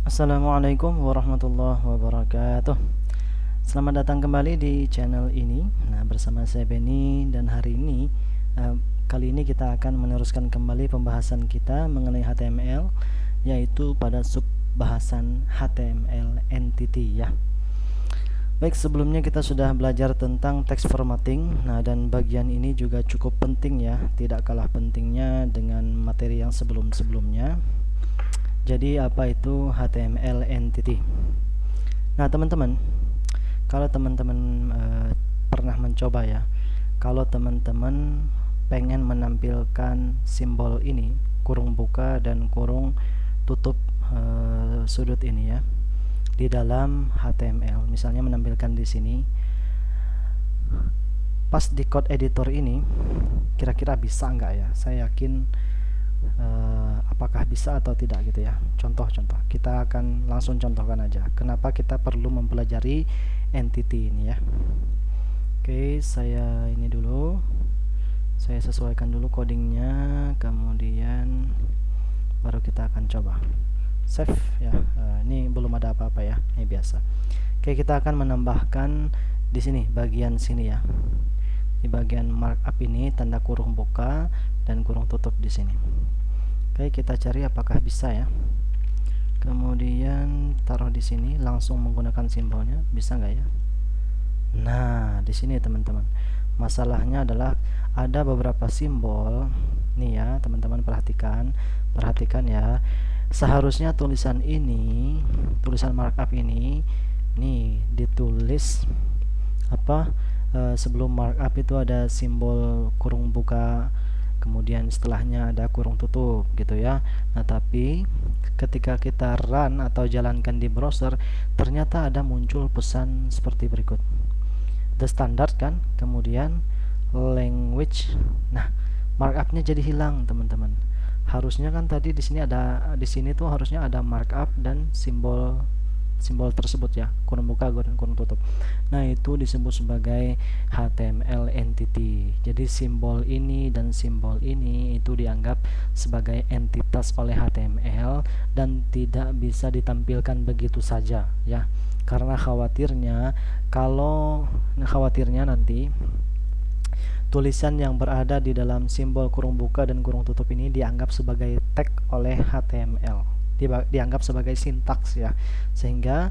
Assalamualaikum warahmatullahi wabarakatuh. Selamat datang kembali di channel ini. Nah, bersama saya Benny dan hari ini kali ini kita akan meneruskan kembali pembahasan kita mengenai HTML, yaitu pada sub bahasan HTML entity ya. Baik, sebelumnya kita sudah belajar tentang text formatting. Nah, dan bagian ini juga cukup penting ya, tidak kalah pentingnya dengan materi yang sebelum-sebelumnya. Jadi apa itu HTML entity? Nah, teman-teman, kalau teman-teman pernah mencoba ya, kalau teman-teman pengen menampilkan simbol ini, kurung buka dan kurung tutup sudut ini ya, di dalam HTML, misalnya menampilkan di sini, pas di code editor ini, kira-kira bisa nggak ya? Saya yakin apakah bisa atau tidak gitu ya. Contoh-contoh, kita akan langsung contohkan aja kenapa kita perlu mempelajari entity ini ya. Oke, saya ini dulu, saya sesuaikan dulu codingnya, kemudian baru kita akan coba save ya. Ini belum ada apa-apa ya, ini biasa. Oke, kita akan menambahkan di sini, bagian sini ya, di bagian markup ini, tanda kurung buka dan kurung tutup di sini. Oke, kita cari apakah bisa ya. Kemudian taruh di sini, langsung menggunakan simbolnya, bisa nggak ya? Nah, di sini teman-teman, masalahnya adalah ada beberapa simbol nih ya, teman-teman perhatikan ya. Seharusnya tulisan ini, tulisan markup ini nih ditulis apa, sebelum markup itu ada simbol kurung buka, kemudian setelahnya ada kurung tutup gitu ya. Nah, tapi ketika kita run atau jalankan di browser, ternyata ada muncul pesan seperti berikut. The standard kan, kemudian language. Nah, markupnya jadi hilang, teman-teman. Harusnya kan tadi di sini ada, di sini tuh harusnya ada markup dan simbol tersebut ya, kurung buka dan kurung tutup. Nah, itu disebut sebagai HTML entity. Jadi simbol ini dan simbol ini itu dianggap sebagai entitas oleh HTML dan tidak bisa ditampilkan begitu saja ya. Karena khawatirnya nanti tulisan yang berada di dalam simbol kurung buka dan kurung tutup ini dianggap sebagai tag oleh HTML, dianggap sebagai sintaks ya, sehingga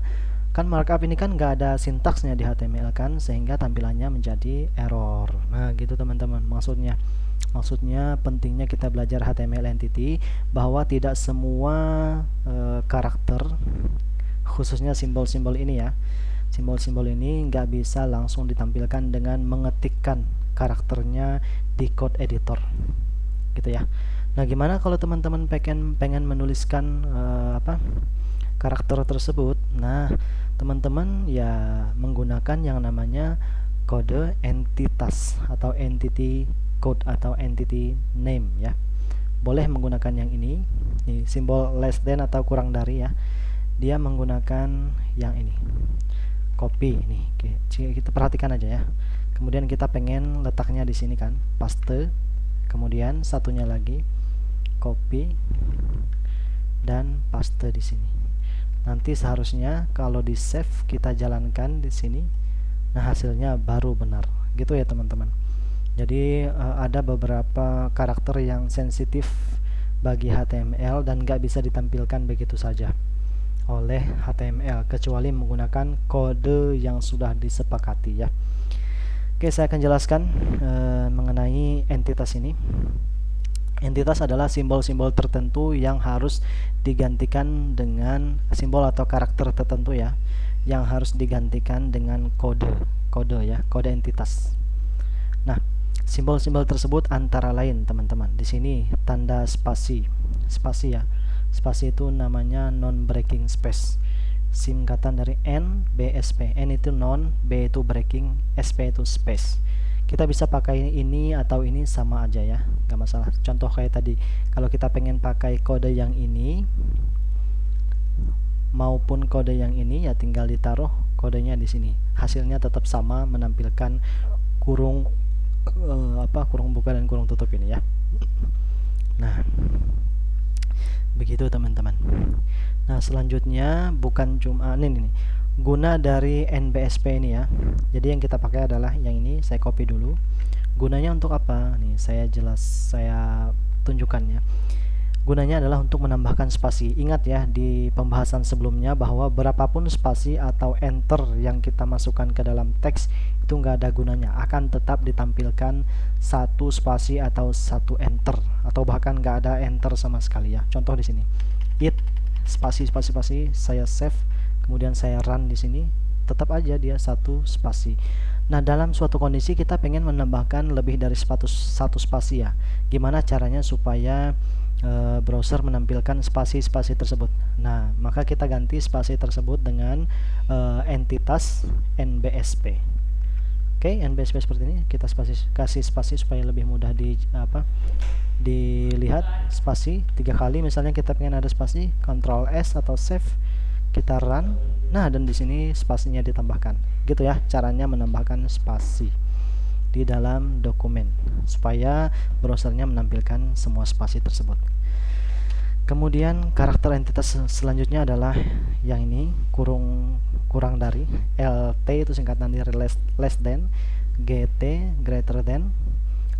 kan markup ini kan nggak ada sintaksnya di HTML kan, sehingga tampilannya menjadi error. Nah, gitu teman-teman, maksudnya pentingnya kita belajar HTML entity, bahwa tidak semua karakter, khususnya simbol-simbol ini ya, simbol-simbol ini nggak bisa langsung ditampilkan dengan mengetikkan karakternya di code editor gitu ya. Nah, gimana kalau teman-teman pengen menuliskan karakter tersebut? Nah, teman-teman ya menggunakan yang namanya kode entitas atau entity code atau entity name ya. Boleh menggunakan yang ini, nih, simbol less than atau kurang dari ya. Dia menggunakan yang ini, copy nih. Oke, kita perhatikan aja ya. Kemudian kita pengen letaknya di sini kan, paste. Kemudian satunya lagi copy dan paste di sini. Nanti seharusnya kalau di save kita jalankan di sini, nah hasilnya baru benar. Gitu ya teman-teman. Jadi ada beberapa karakter yang sensitif bagi HTML dan nggak bisa ditampilkan begitu saja oleh HTML kecuali menggunakan kode yang sudah disepakati ya. Oke, saya akan jelaskan mengenai entitas ini. Entitas adalah simbol-simbol tertentu yang harus digantikan dengan simbol atau karakter tertentu ya, yang harus digantikan dengan kode ya, kode entitas. Nah, simbol-simbol tersebut antara lain teman-teman, di sini tanda spasi ya. Spasi itu namanya non breaking space, singkatan dari N, BSP. N itu non, B itu breaking, SP itu space. Kita bisa pakai ini atau ini sama aja ya, nggak masalah. Contoh kayak tadi, kalau kita pengen pakai kode yang ini maupun kode yang ini ya tinggal ditaruh kodenya di sini. Hasilnya tetap sama, menampilkan kurung kurung buka dan kurung tutup ini ya. Nah, begitu teman-teman. Nah, selanjutnya bukan cuma ini nih, guna dari NBSP ini ya. Jadi yang kita pakai adalah yang ini, saya copy dulu. Gunanya untuk apa? Nih, saya tunjukkan ya. Gunanya adalah untuk menambahkan spasi. Ingat ya, di pembahasan sebelumnya bahwa berapapun spasi atau enter yang kita masukkan ke dalam teks itu nggak ada gunanya, akan tetap ditampilkan satu spasi atau satu enter, atau bahkan nggak ada enter sama sekali ya. Contoh di sini, it spasi spasi spasi, saya save, kemudian saya run di sini, tetap aja dia satu spasi. Nah, dalam suatu kondisi kita pengen menambahkan lebih dari satu spasi ya. Gimana caranya supaya browser menampilkan spasi-spasi tersebut? Nah, maka kita ganti spasi tersebut dengan entitas NBSP. Oke, NBSP seperti ini. Kita kasih spasi supaya lebih mudah dilihat. Spasi 3 kali, misalnya kita pengen ada spasi, Ctrl S atau save, kita run. Nah, dan di sini spasinya ditambahkan. Gitu ya caranya menambahkan spasi di dalam dokumen supaya browsernya menampilkan semua spasi tersebut. Kemudian karakter entitas selanjutnya adalah yang ini, kurang dari, LT itu singkatan dari less than, GT greater than,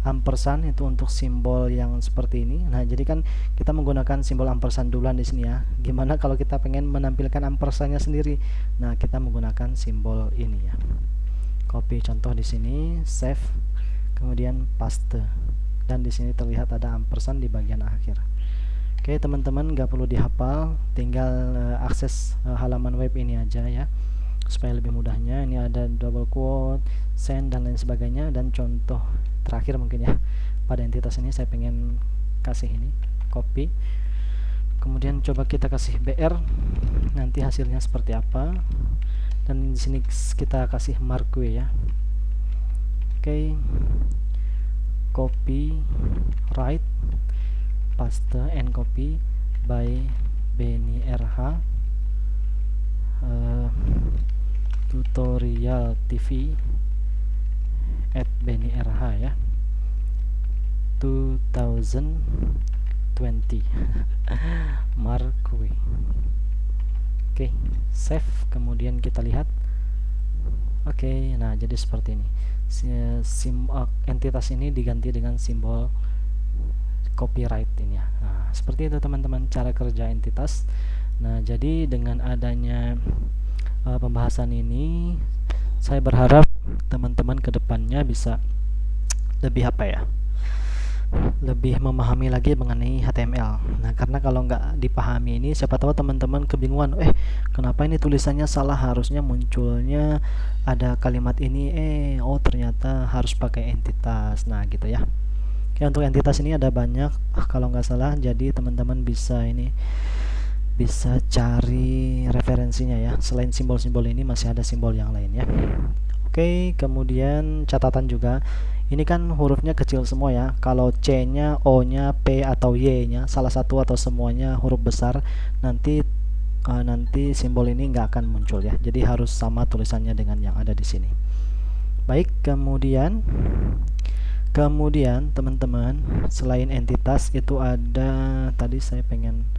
ampersand itu untuk simbol yang seperti ini. Nah, jadi kan kita menggunakan simbol ampersand duluan di sini ya. Gimana kalau kita pengen menampilkan ampersandnya sendiri? Nah, kita menggunakan simbol ini ya. Copy contoh di sini, save, kemudian paste, dan di sini terlihat ada ampersand di bagian akhir. Oke teman-teman, nggak perlu dihafal, tinggal akses halaman web ini aja ya supaya lebih mudahnya. Ini ada double quote, send, dan lain sebagainya. Dan contoh terakhir mungkin ya, pada entitas ini saya pengen kasih ini, copy, kemudian coba kita kasih BR, nanti hasilnya seperti apa. Dan di sini kita kasih marque ya. Oke, copy, write, paste, and copy by Benny RH, tutorial TV at Benny RH ya, 2020 marque. Oke, save, kemudian kita lihat. Oke, nah jadi seperti ini. Entitas ini diganti dengan simbol copyright ini ya. Nah, seperti itu teman-teman cara kerja entitas. Nah, jadi dengan adanya pembahasan ini, saya berharap teman-teman kedepannya bisa lebih lebih memahami lagi mengenai HTML. Nah, karena kalau nggak dipahami ini, siapa tahu teman-teman kebingungan, kenapa ini tulisannya salah, harusnya munculnya ada kalimat ini, oh ternyata harus pakai entitas. Nah, gitu ya. Oke, untuk entitas ini ada banyak, kalau nggak salah, jadi teman-teman bisa cari referensinya ya. Selain simbol-simbol ini masih ada simbol yang lain ya. Oke, kemudian catatan juga. Ini kan hurufnya kecil semua ya. Kalau C-nya, O-nya, P atau Y-nya, salah satu atau semuanya huruf besar, nanti simbol ini nggak akan muncul ya. Jadi harus sama tulisannya dengan yang ada di sini. Baik, kemudian teman-teman, selain entitas itu ada, tadi saya pengen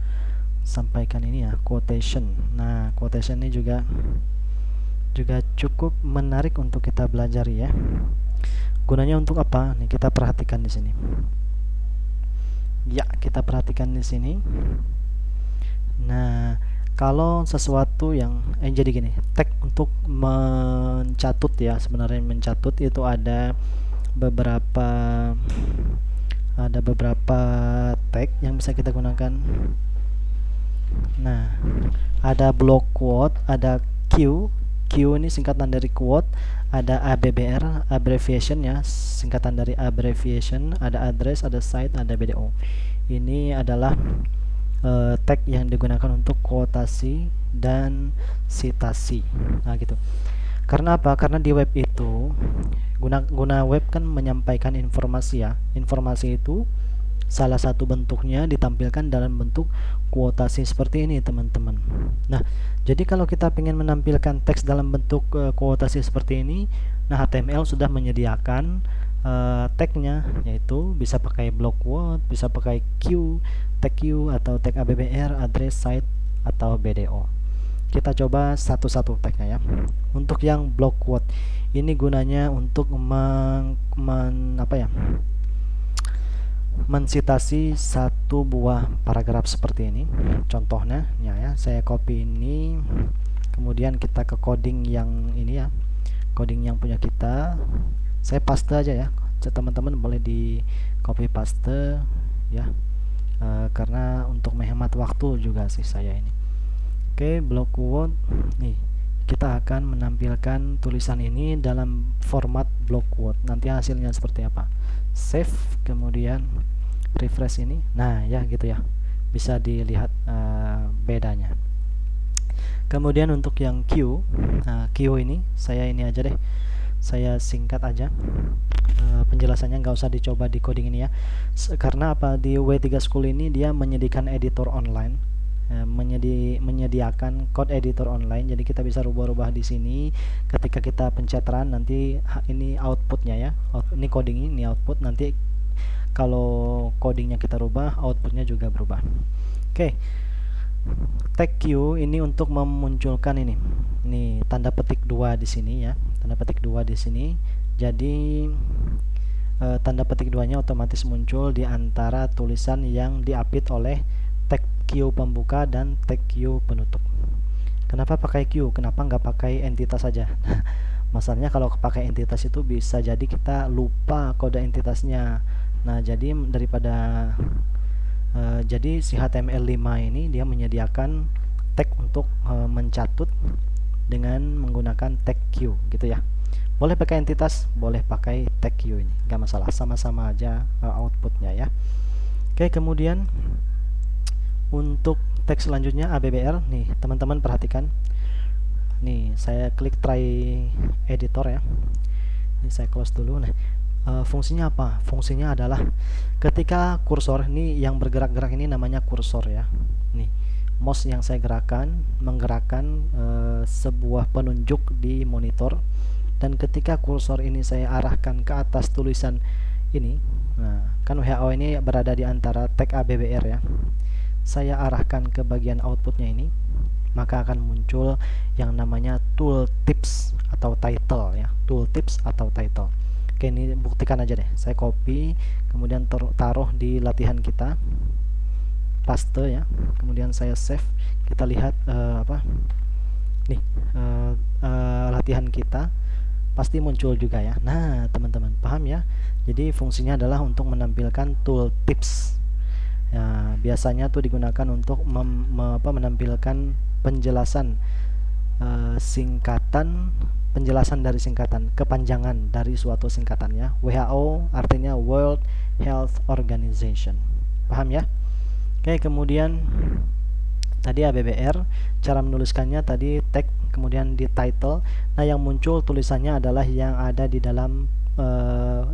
sampaikan ini ya, quotation. Nah, quotation ini juga cukup menarik untuk kita belajar ya. Gunanya untuk apa? Nih kita perhatikan di sini. Ya, kita perhatikan di sini. Nah, kalau sesuatu yang jadi gini, tag untuk mencatut ya, sebenarnya mencatut itu ada beberapa tag yang bisa kita gunakan. Nah, ada block quote, ada Q ini singkatan dari quote, ada ABBR abbreviation ya, singkatan dari abbreviation, ada address, ada site, ada BDO. Ini adalah tag yang digunakan untuk kuotasi dan citasi. Nah, gitu. Karena apa? Karena di web itu guna web kan menyampaikan informasi ya. Informasi itu salah satu bentuknya ditampilkan dalam bentuk kuotasi seperti ini teman-teman. Nah, jadi kalau kita ingin menampilkan teks dalam bentuk kuotasi seperti ini, nah HTML sudah menyediakan tagnya, yaitu bisa pakai block quote, bisa pakai tag Q atau tag ABBR, address, site, atau BDO. Kita coba satu-satu tagnya ya. Untuk yang block quote ini gunanya untuk mensitasi satu buah paragraf seperti ini. Contohnya ya, saya copy ini, kemudian kita ke coding yang ini ya, coding yang punya kita. Saya paste aja ya, teman-teman boleh di copy paste ya, karena untuk menghemat waktu juga sih saya ini. Oke, block quote nih, kita akan menampilkan tulisan ini dalam format block quote. Nanti hasilnya seperti apa? Save, kemudian refresh ini. Nah ya gitu ya, bisa dilihat bedanya. Kemudian untuk yang Q, Q ini saya ini aja deh, saya singkat aja. Penjelasannya nggak usah dicoba di coding ini ya, karena apa, di W3 School ini dia menyediakan editor online, menyediakan code editor online, jadi kita bisa rubah-rubah di sini. Ketika kita pencet run, nanti ini outputnya ya, ini coding, ini output. Nanti kalau codingnya kita rubah, outputnya juga berubah. Oke, tag Q ini untuk memunculkan ini tanda petik 2 di sini ya, tanda petik 2 di sini. Jadi tanda petik 2-nya otomatis muncul di antara tulisan yang diapit oleh tag Q pembuka dan tag Q penutup. Kenapa pakai Q? Kenapa nggak pakai entitas saja? Masalahnya kalau pakai entitas itu bisa jadi kita lupa kode entitasnya. Nah, jadi daripada jadi si HTML5 ini dia menyediakan tag untuk mencatut dengan menggunakan tag Q gitu ya. Boleh pakai entitas, boleh pakai tag Q ini, nggak masalah, sama-sama aja outputnya ya. Oke, kemudian untuk teks selanjutnya ABBR nih, teman-teman perhatikan. Nih, saya klik try editor ya. Ini saya close dulu. Nah, fungsinya apa? Fungsinya adalah ketika kursor ini yang bergerak-gerak ini namanya kursor ya. Nih, mouse yang saya menggerakkan sebuah penunjuk di monitor, dan ketika kursor ini saya arahkan ke atas tulisan ini, nah kan WHO ini berada di antara tag ABBR ya, saya arahkan ke bagian outputnya ini, maka akan muncul yang namanya tooltips atau title ya, tooltips atau title. Oke, ini buktikan aja deh, saya copy kemudian taruh di latihan kita, paste ya, kemudian saya save. Kita lihat latihan kita pasti muncul juga ya. Nah, teman-teman paham ya? Jadi fungsinya adalah untuk menampilkan tooltips. Ya, biasanya tuh digunakan untuk menampilkan penjelasan penjelasan dari singkatan, kepanjangan dari suatu singkatan ya. WHO artinya World Health Organization. Paham ya? Oke, kemudian tadi ABBR, cara menuliskannya tadi tag, kemudian di title. Nah, yang muncul tulisannya adalah yang ada di dalam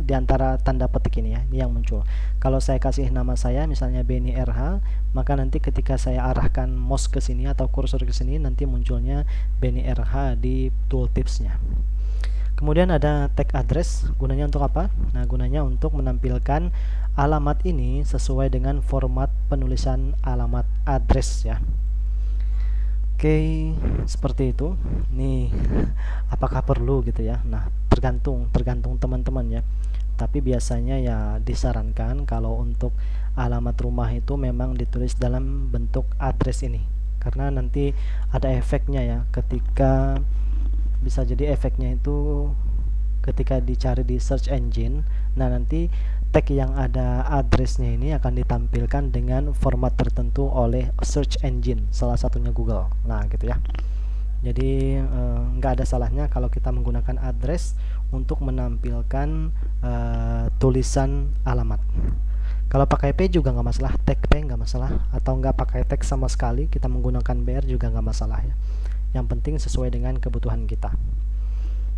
di antara tanda petik ini ya, ini yang muncul. Kalau saya kasih nama saya misalnya Benny RH, maka nanti ketika saya arahkan mouse ke sini atau kursor ke sini, nanti munculnya Benny RH di tooltipsnya. Kemudian ada tag address, gunanya untuk apa? Nah, gunanya untuk menampilkan alamat ini sesuai dengan format penulisan alamat address ya. Oke, seperti itu. Nih, apakah perlu gitu ya? Nah, tergantung teman-teman ya. Tapi biasanya ya disarankan kalau untuk alamat rumah itu memang ditulis dalam bentuk address ini, karena nanti ada efeknya ya, ketika bisa jadi efeknya itu ketika dicari di search engine. Nah, nanti tag yang ada addressnya ini akan ditampilkan dengan format tertentu oleh search engine, salah satunya Google. Nah, gitu ya. Jadi nggak ada salahnya kalau kita menggunakan address untuk menampilkan tulisan alamat. Kalau pakai P juga nggak masalah, tag P nggak masalah, atau nggak pakai tag sama sekali, kita menggunakan BR juga nggak masalah ya. Yang penting sesuai dengan kebutuhan kita.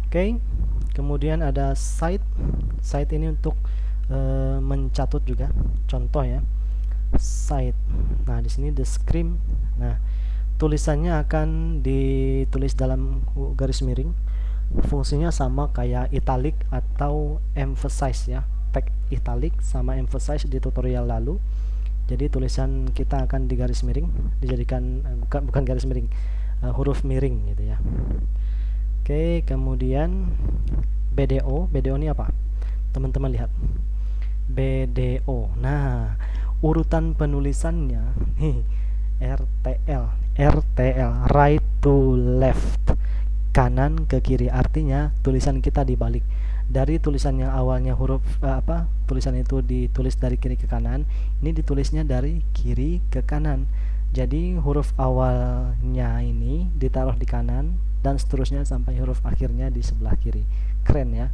Oke, kemudian ada site. Site ini untuk mencatut juga. Contoh ya, site. Nah, di sini describe. Nah, tulisannya akan ditulis dalam garis miring. Fungsinya sama kayak italic atau emphasize ya. Tag italic sama emphasize di tutorial lalu. Jadi tulisan kita akan di garis miring, dijadikan bukan garis miring, huruf miring gitu ya. Oke, kemudian BDO ini apa? Teman-teman lihat. BDO. Nah, urutan penulisannya nih, RTL, right to left, kanan ke kiri. Artinya tulisan kita dibalik. Dari tulisan yang awalnya huruf tulisan itu ditulis dari kiri ke kanan, ini ditulisnya dari kiri ke kanan. Jadi huruf awalnya ini ditaruh di kanan dan seterusnya sampai huruf akhirnya di sebelah kiri. Keren ya.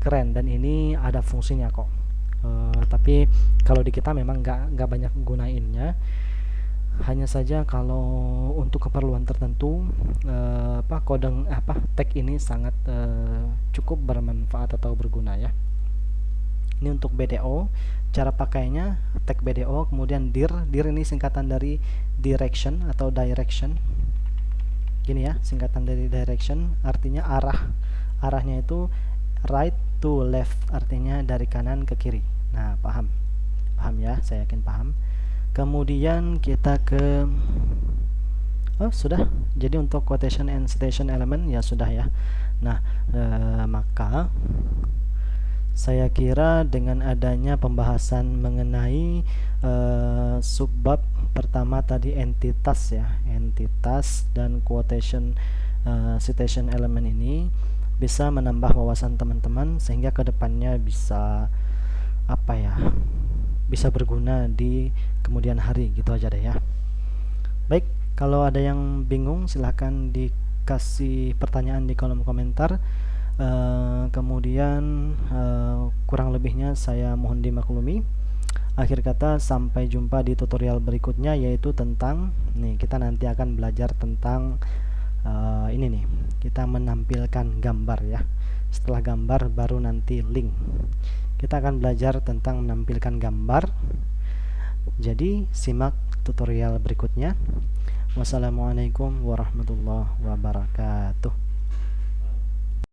Keren, dan ini ada fungsinya kok. Tapi kalau di kita memang nggak banyak gunainnya. Hanya saja kalau untuk keperluan tertentu, tag ini sangat cukup bermanfaat atau berguna ya. Ini untuk BDO. Cara pakainya tag BDO, kemudian dir ini singkatan dari direction atau direction. Gini ya, singkatan dari direction artinya arahnya itu right to left, artinya dari kanan ke kiri. Nah, paham ya, saya yakin paham. Kemudian kita ke sudah. Jadi untuk quotation and citation element ya sudah ya. Nah, maka saya kira dengan adanya pembahasan mengenai subbab pertama tadi entitas ya, entitas dan quotation citation element ini bisa menambah wawasan teman-teman sehingga kedepannya bisa bisa berguna di kemudian hari, gitu aja deh ya. Baik, kalau ada yang bingung silahkan dikasih pertanyaan di kolom komentar. Kemudian kurang lebihnya saya mohon dimaklumi. Akhir kata, sampai jumpa di tutorial berikutnya, yaitu tentang kita nanti akan belajar tentang ini nih, kita menampilkan gambar ya. Setelah gambar baru nanti link. Kita akan belajar tentang menampilkan gambar. Jadi simak tutorial berikutnya. Wassalamualaikum warahmatullahi wabarakatuh.